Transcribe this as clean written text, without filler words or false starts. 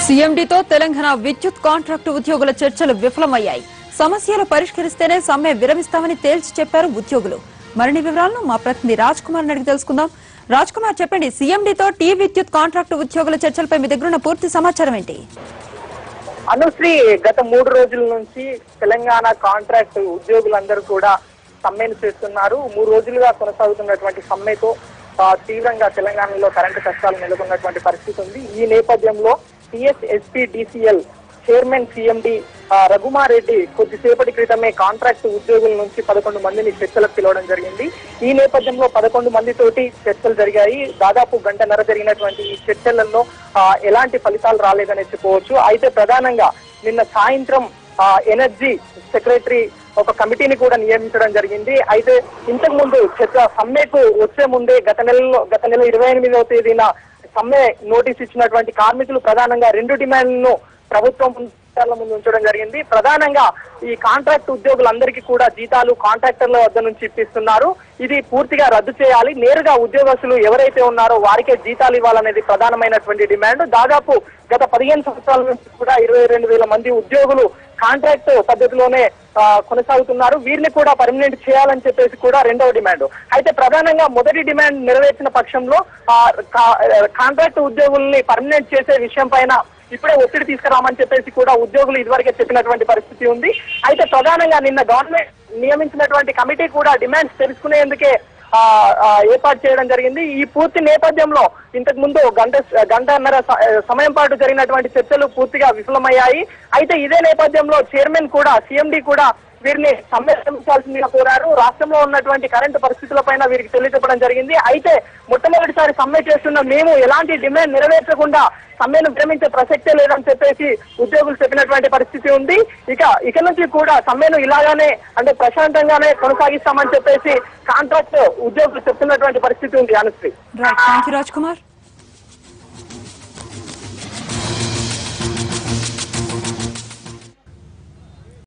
సీఎండీతో తెలంగాణ విద్యుత్ కాంట్రాక్టు ఉద్యోగుల చర్చలు విఫలమయ్యాయి. సమస్యలు పరిష్కరిస్తేనే సమ్మె విరమిస్తామని తేల్చి చెప్పారు ఉద్యోగులు. మరిన్ని వివరాలను మా ప్రతినిధి రాజ్ కుమార్ అడిగి తెలుసుకుందాం. రాజ్ కుమార్, చెప్పండి, సీఎండీతో టీ విద్యుత్ కాంట్రాక్టు ఉద్యోగుల చర్చలపై మీ దగ్గర ఉన్న పూర్తి సమాచారం ఏంటి? అనుశ్రీ, గత 3 రోజుల నుంచి తెలంగాణ కాంట్రాక్ట్ ఉద్యోగులందరూ కూడా సమ్మెను చేస్తున్నారు. 3 రోజులుగా కొనసాగుతున్నటువంటి సమ్మెతో తీవ్రంగా తెలంగాణలో కరెంటు కష్టాలు నెలకొన్నటువంటి పరిస్థితి ఉంది. ఈ నేపథ్యంలో TSSPDCL చైర్మన్ సీఎండీ రఘుమార్ రెడ్డి కొద్దిసేపటి క్రితమే కాంట్రాక్ట్ ఉద్యోగుల నుంచి 11 మందిని చర్చలకు పిలవడం జరిగింది. ఈ నేపథ్యంలో 11 మందితోటి చర్చలు జరిగాయి. దాదాపు గంటన్నర జరిగినటువంటి ఈ చర్చలలో ఎలాంటి ఫలితాలు రాలేదని చెప్పుకోవచ్చు. అయితే ప్రధానంగా నిన్న సాయంత్రం ఎనర్జీ సెక్రటరీ ఒక కమిటీని కూడా నియమించడం జరిగింది. అయితే ఇంతకు ముందు సమ్మెకు వచ్చే ముందే గత నెల 28వ తేదీన సమ్మె నోటీస్ ఇచ్చినటువంటి కార్మికులు ప్రధానంగా 2 డిమాండ్లను ప్రభుత్వం ముందు ఉంచడం జరిగింది. ప్రధానంగా ఈ కాంట్రాక్ట్ ఉద్యోగులందరికీ కూడా జీతాలు కాంట్రాక్టర్ల వద్ద నుంచి ఇప్పిస్తున్నారు. ఇది పూర్తిగా రద్దు చేయాలి. నేరుగా ఉద్యోగస్తులు ఎవరైతే ఉన్నారో వారికే జీతాలు ఇవ్వాలనేది ప్రధానమైనటువంటి డిమాండ్. దాదాపు గత 15 సంవత్సరాల నుంచి కూడా 22,000 మంది ఉద్యోగులు కాంట్రాక్ట్ పద్ధతిలోనే కొనసాగుతున్నారు. వీరిని కూడా పర్మనెంట్ చేయాలని చెప్పేసి కూడా రెండవ డిమాండ్. అయితే ప్రధానంగా మొదటి డిమాండ్ నెరవేర్చిన పక్షంలో కాంట్రాక్ట్ ఉద్యోగుల్ని పర్మనెంట్ చేసే విషయం పైన ఇప్పుడే ఒత్తిడి తీసుకురామని చెప్పేసి కూడా ఉద్యోగులు ఇదివరకే చెప్పినటువంటి పరిస్థితి ఉంది. అయితే ప్రధానంగా నిన్న గవర్నమెంట్ నియమించినటువంటి కమిటీ కూడా డిమాండ్స్ తెలుసుకునేందుకే ఏర్పాటు చేయడం జరిగింది. ఈ పూర్తి నేపథ్యంలో ఇంతకు ముందు గంటన్నర సమయం పాటు జరిగినటువంటి చర్చలు పూర్తిగా విఫలమయ్యాయి. అయితే ఇదే నేపథ్యంలో చైర్మన్ కూడా సీఎండీ కూడా వీరిని సమ్మె విరమించాల్సిందిగా కోరారు. రాష్ట్రంలో ఉన్నటువంటి కరెంటు పరిస్థితులపైన వీరికి తెలియజెప్పడం జరిగింది. అయితే మొట్టమొదటిసారి సమ్మె చేస్తున్న మేము ఎలాంటి డిమాండ్ నెరవేర్చకుండా సమ్మెను విరమించే ప్రసక్తే లేదని చెప్పేసి ఉద్యోగులు చెప్పినటువంటి పరిస్థితి ఉంది. ఇక నుంచి కూడా సమ్మెను ఇలాగానే అంటే ప్రశాంతంగానే కొనసాగిస్తామని చెప్పేసి కాంట్రాక్ట్ ఉద్యోగులు చెప్తున్నటువంటి పరిస్థితి ఉంది. అనుశ్రీ, థాంక్యూ రాజ్ కుమార్.